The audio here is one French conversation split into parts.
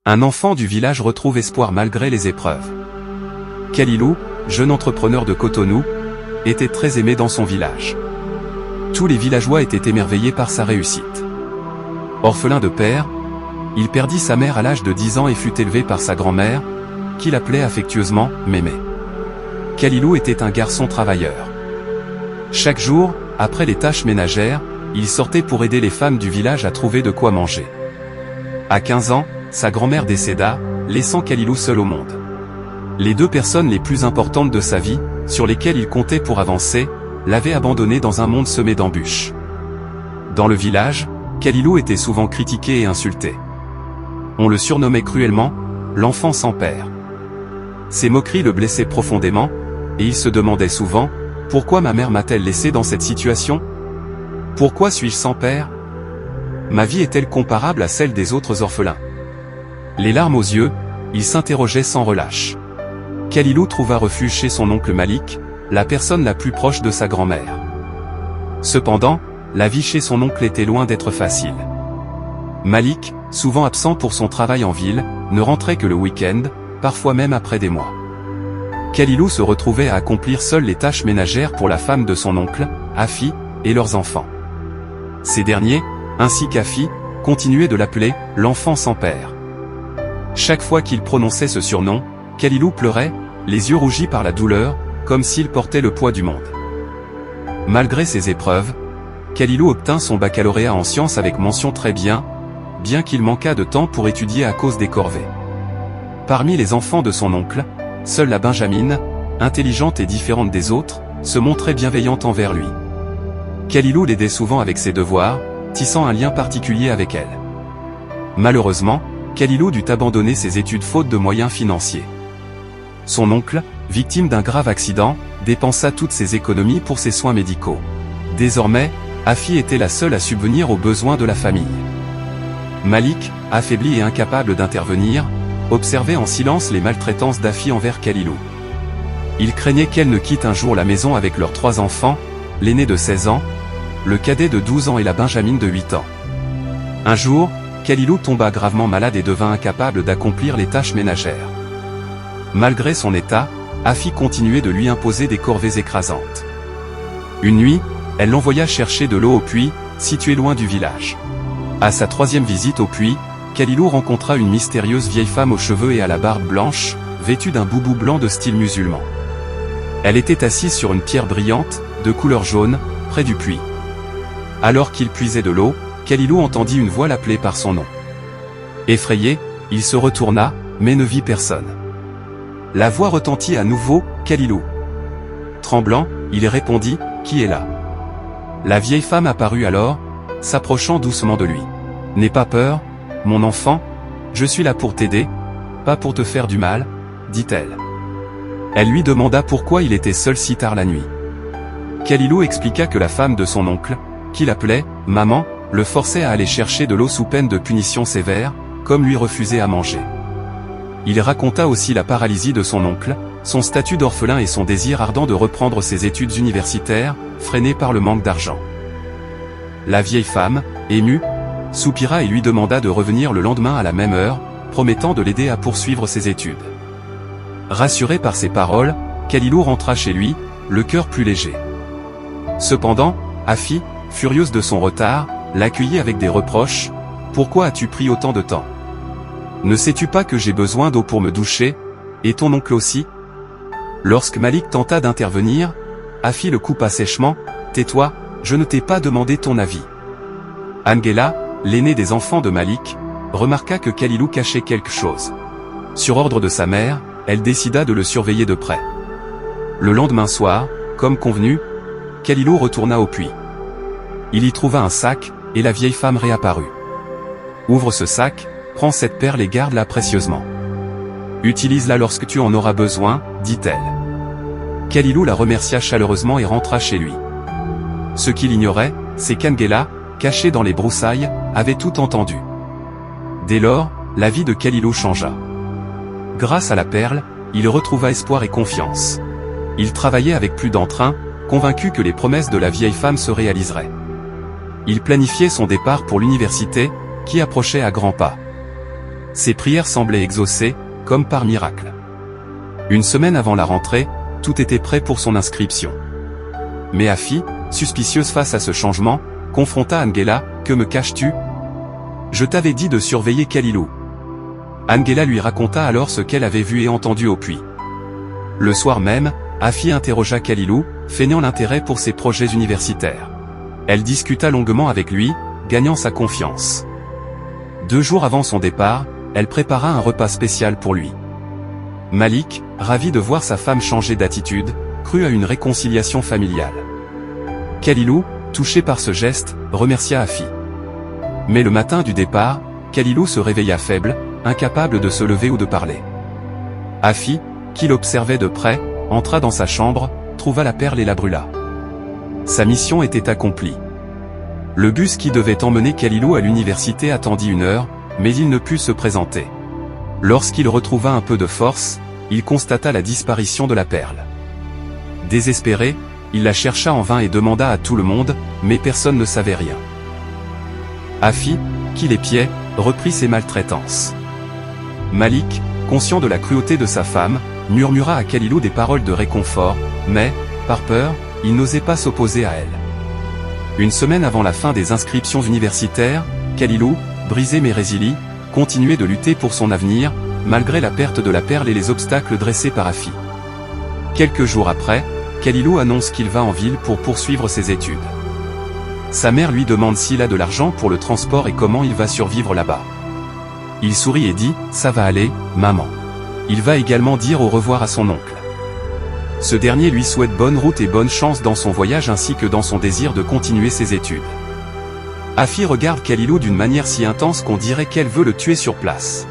Un enfant du village retrouve espoir malgré les épreuves. Kalilou, jeune entrepreneur de Cotonou, était très aimé dans son village. Tous les villageois étaient émerveillés par sa réussite. Orphelin de père, il perdit sa mère à l'âge de 10 ans et fut élevé par sa grand-mère, qui l'appelait affectueusement « Mémé ». Kalilou était un garçon travailleur. Chaque jour, après les tâches ménagères, il sortait pour aider les femmes du village à trouver de quoi manger. À 15 ans, sa grand-mère décéda, laissant Kalilou seul au monde. Les deux personnes les plus importantes de sa vie, sur lesquelles il comptait pour avancer, l'avaient abandonné dans un monde semé d'embûches. Dans le village, Kalilou était souvent critiqué et insulté. On le surnommait cruellement « l'enfant sans père ». Ces moqueries le blessaient profondément, et il se demandait souvent « Pourquoi ma mère m'a-t-elle laissé dans cette situation ? Pourquoi suis-je sans père ? Ma vie est-elle comparable à celle des autres orphelins ?» Les larmes aux yeux, il s'interrogeait sans relâche. Kalilou trouva refuge chez son oncle Malik, la personne la plus proche de sa grand-mère. Cependant, la vie chez son oncle était loin d'être facile. Malik, souvent absent pour son travail en ville, ne rentrait que le week-end, parfois même après des mois. Kalilou se retrouvait à accomplir seul les tâches ménagères pour la femme de son oncle, Afi, et leurs enfants. Ces derniers, ainsi qu'Afi, continuaient de l'appeler « l'enfant sans père ». Chaque fois qu'il prononçait ce surnom, Kalilou pleurait, les yeux rougis par la douleur, comme s'il portait le poids du monde. Malgré ces épreuves, Kalilou obtint son baccalauréat en sciences avec mention très bien, bien qu'il manquât de temps pour étudier à cause des corvées. Parmi les enfants de son oncle, seule la Benjamine, intelligente et différente des autres, se montrait bienveillante envers lui. Kalilou l'aidait souvent avec ses devoirs, tissant un lien particulier avec elle. Malheureusement, Kalilou dut abandonner ses études faute de moyens financiers. Son oncle, victime d'un grave accident, dépensa toutes ses économies pour ses soins médicaux. Désormais, Afi était la seule à subvenir aux besoins de la famille. Malik, affaibli et incapable d'intervenir, observait en silence les maltraitances d'Afi envers Kalilou. Il craignait qu'elle ne quitte un jour la maison avec leurs 3 enfants, l'aîné de 16 ans, le cadet de 12 ans et la Benjamine de 8 ans. Un jour, Kalilou tomba gravement malade et devint incapable d'accomplir les tâches ménagères. Malgré son état, Afi continuait de lui imposer des corvées écrasantes. Une nuit, elle l'envoya chercher de l'eau au puits, situé loin du village. À sa 3e visite au puits, Kalilou rencontra une mystérieuse vieille femme aux cheveux et à la barbe blanche, vêtue d'un boubou blanc de style musulman. Elle était assise sur une pierre brillante, de couleur jaune, près du puits. Alors qu'il puisait de l'eau, Kalilou entendit une voix l'appeler par son nom. Effrayé, il se retourna, mais ne vit personne. La voix retentit à nouveau, « Kalilou ». Tremblant, il répondit, « Qui est là ?» La vieille femme apparut alors, s'approchant doucement de lui. « N'aie pas peur, mon enfant, je suis là pour t'aider, pas pour te faire du mal, » dit-elle. Elle lui demanda pourquoi il était seul si tard la nuit. Kalilou expliqua que la femme de son oncle, qui l'appelait « maman », le forçait à aller chercher de l'eau sous peine de punition sévère, comme lui refuser à manger. Il raconta aussi la paralysie de son oncle, son statut d'orphelin et son désir ardent de reprendre ses études universitaires, freiné par le manque d'argent. La vieille femme, émue, soupira et lui demanda de revenir le lendemain à la même heure, promettant de l'aider à poursuivre ses études. Rassuré par ces paroles, Kalilou rentra chez lui, le cœur plus léger. Cependant, Afi, furieuse de son retard, l'accueillit avec des reproches. « Pourquoi as-tu pris autant de temps ? Ne sais-tu pas que j'ai besoin d'eau pour me doucher, et ton oncle aussi ?» Lorsque Malik tenta d'intervenir, Afi le coupa sèchement. « Tais-toi, je ne t'ai pas demandé ton avis. » Angela, l'aîné des enfants de Malik, remarqua que Kalilou cachait quelque chose. Sur ordre de sa mère, elle décida de le surveiller de près. Le lendemain soir, comme convenu, Kalilou retourna au puits. Il y trouva un sac, et la vieille femme réapparut. « Ouvre ce sac, prends cette perle et garde-la précieusement. Utilise-la lorsque tu en auras besoin, » dit-elle. Kalilou la remercia chaleureusement et rentra chez lui. Ce qu'il ignorait, c'est qu'Angela, cachée dans les broussailles, avait tout entendu. Dès lors, la vie de Kalilou changea. Grâce à la perle, il retrouva espoir et confiance. Il travaillait avec plus d'entrain, convaincu que les promesses de la vieille femme se réaliseraient. Il planifiait son départ pour l'université, qui approchait à grands pas. Ses prières semblaient exaucées, comme par miracle. Une semaine avant la rentrée, tout était prêt pour son inscription. Mais Afi, suspicieuse face à ce changement, confronta Angela. « Que me caches-tu ? Je t'avais dit de surveiller Kalilou. » Angela lui raconta alors ce qu'elle avait vu et entendu au puits. Le soir même, Afi interrogea Kalilou, feignant l'intérêt pour ses projets universitaires. Elle discuta longuement avec lui, gagnant sa confiance. 2 jours avant son départ, elle prépara un repas spécial pour lui. Malik, ravi de voir sa femme changer d'attitude, crut à une réconciliation familiale. Kalilou, touché par ce geste, remercia Afi. Mais le matin du départ, Kalilou se réveilla faible, incapable de se lever ou de parler. Afi, qui l'observait de près, entra dans sa chambre, trouva la perle et la brûla. Sa mission était accomplie. Le bus qui devait emmener Kalilou à l'université attendit 1 heure, mais il ne put se présenter. Lorsqu'il retrouva un peu de force, il constata la disparition de la perle. Désespéré, il la chercha en vain et demanda à tout le monde, mais personne ne savait rien. Afi, qui l'épiait, reprit ses maltraitances. Malik, conscient de la cruauté de sa femme, murmura à Kalilou des paroles de réconfort, mais, par peur, il n'osait pas s'opposer à elle. Une semaine avant la fin des inscriptions universitaires, Kalilou, brisé mais résilient, continuait de lutter pour son avenir, malgré la perte de la perle et les obstacles dressés par Afi. Quelques jours après, Kalilou annonce qu'il va en ville pour poursuivre ses études. Sa mère lui demande s'il a de l'argent pour le transport et comment il va survivre là-bas. Il sourit et dit « Ça va aller, maman ». Il va également dire au revoir à son oncle. Ce dernier lui souhaite bonne route et bonne chance dans son voyage ainsi que dans son désir de continuer ses études. Afi regarde Kalilou d'une manière si intense qu'on dirait qu'elle veut le tuer sur place.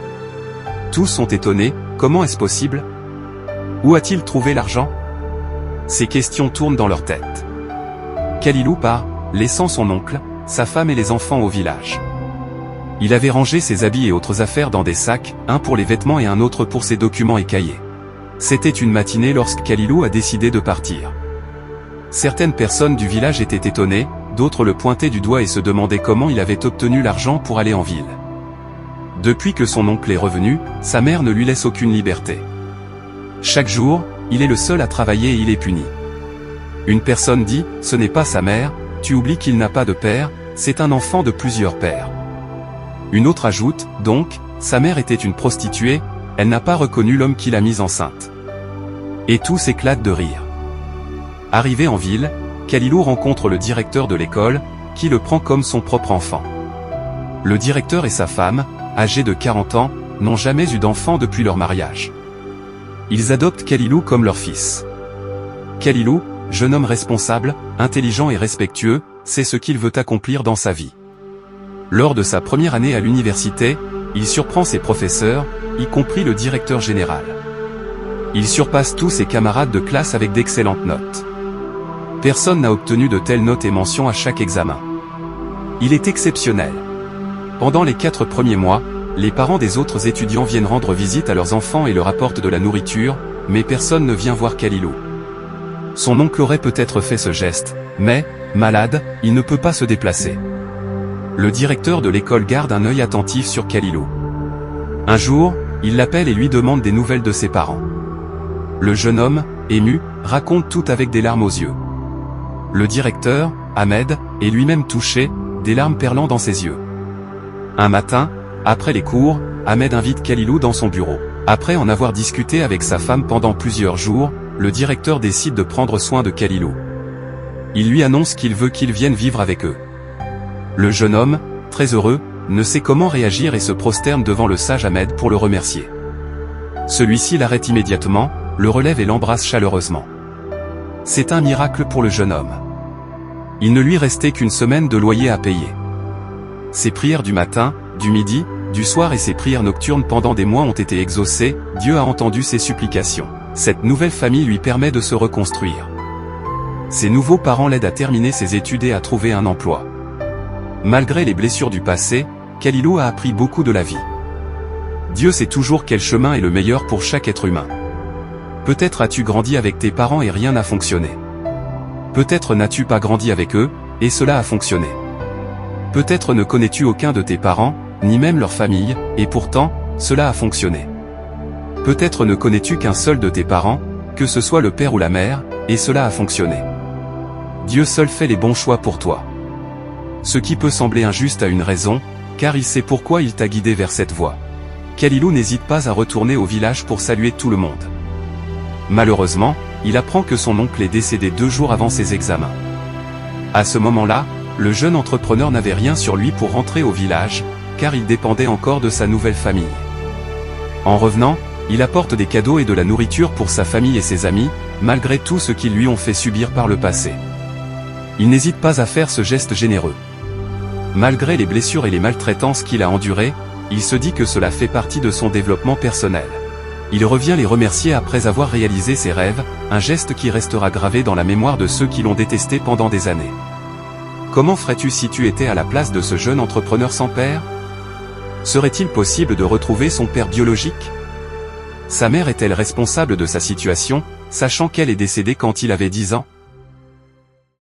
Tous sont étonnés, comment est-ce possible? Où a-t-il trouvé l'argent? Ces questions tournent dans leur tête. Kalilou part, laissant son oncle, sa femme et les enfants au village. Il avait rangé ses habits et autres affaires dans des sacs, un pour les vêtements et un autre pour ses documents et cahiers. C'était une matinée lorsque Kalilou a décidé de partir. Certaines personnes du village étaient étonnées, d'autres le pointaient du doigt et se demandaient comment il avait obtenu l'argent pour aller en ville. Depuis que son oncle est revenu, sa mère ne lui laisse aucune liberté. Chaque jour, il est le seul à travailler et il est puni. Une personne dit, ce n'est pas sa mère, tu oublies qu'il n'a pas de père, c'est un enfant de plusieurs pères. Une autre ajoute, donc, sa mère était une prostituée, elle n'a pas reconnu l'homme qui l'a mise enceinte. Et tous éclatent de rire. Arrivé en ville, Kalilou rencontre le directeur de l'école, qui le prend comme son propre enfant. Le directeur et sa femme, âgés de 40 ans, n'ont jamais eu d'enfant depuis leur mariage. Ils adoptent Kalilou comme leur fils. Kalilou, jeune homme responsable, intelligent et respectueux, sait ce qu'il veut accomplir dans sa vie. Lors de sa première année à l'université, il surprend ses professeurs, y compris le directeur général. Il surpasse tous ses camarades de classe avec d'excellentes notes. Personne n'a obtenu de telles notes et mentions à chaque examen. Il est exceptionnel. Pendant les 4 premiers mois, les parents des autres étudiants viennent rendre visite à leurs enfants et leur apportent de la nourriture, mais personne ne vient voir Kalilou. Son oncle aurait peut-être fait ce geste, mais, malade, il ne peut pas se déplacer. Le directeur de l'école garde un œil attentif sur Kalilou. Un jour, il l'appelle et lui demande des nouvelles de ses parents. Le jeune homme, ému, raconte tout avec des larmes aux yeux. Le directeur, Ahmed, est lui-même touché, des larmes perlant dans ses yeux. Un matin, après les cours, Ahmed invite Kalilou dans son bureau. Après en avoir discuté avec sa femme pendant plusieurs jours, le directeur décide de prendre soin de Kalilou. Il lui annonce qu'il veut qu'il vienne vivre avec eux. Le jeune homme, très heureux, ne sait comment réagir et se prosterne devant le sage Ahmed pour le remercier. Celui-ci l'arrête immédiatement, le relève et l'embrasse chaleureusement. C'est un miracle pour le jeune homme. Il ne lui restait qu'une semaine de loyer à payer. Ses prières du matin, du midi, du soir et ses prières nocturnes pendant des mois ont été exaucées, Dieu a entendu ses supplications. Cette nouvelle famille lui permet de se reconstruire. Ses nouveaux parents l'aident à terminer ses études et à trouver un emploi. Malgré les blessures du passé, Kalilou a appris beaucoup de la vie. Dieu sait toujours quel chemin est le meilleur pour chaque être humain. Peut-être as-tu grandi avec tes parents et rien n'a fonctionné. Peut-être n'as-tu pas grandi avec eux, et cela a fonctionné. Peut-être ne connais-tu aucun de tes parents, ni même leur famille, et pourtant, cela a fonctionné. Peut-être ne connais-tu qu'un seul de tes parents, que ce soit le père ou la mère, et cela a fonctionné. Dieu seul fait les bons choix pour toi. Ce qui peut sembler injuste a une raison, car il sait pourquoi il t'a guidé vers cette voie. Kalilou n'hésite pas à retourner au village pour saluer tout le monde. Malheureusement, il apprend que son oncle est décédé 2 jours avant ses examens. À ce moment-là, le jeune entrepreneur n'avait rien sur lui pour rentrer au village, car il dépendait encore de sa nouvelle famille. En revenant, il apporte des cadeaux et de la nourriture pour sa famille et ses amis, malgré tout ce qu'ils lui ont fait subir par le passé. Il n'hésite pas à faire ce geste généreux. Malgré les blessures et les maltraitances qu'il a endurées, il se dit que cela fait partie de son développement personnel. Il revient les remercier après avoir réalisé ses rêves, un geste qui restera gravé dans la mémoire de ceux qui l'ont détesté pendant des années. Comment ferais-tu si tu étais à la place de ce jeune entrepreneur sans père? Serait-il possible de retrouver son père biologique? Sa mère est-elle responsable de sa situation, sachant qu'elle est décédée quand il avait 10 ans?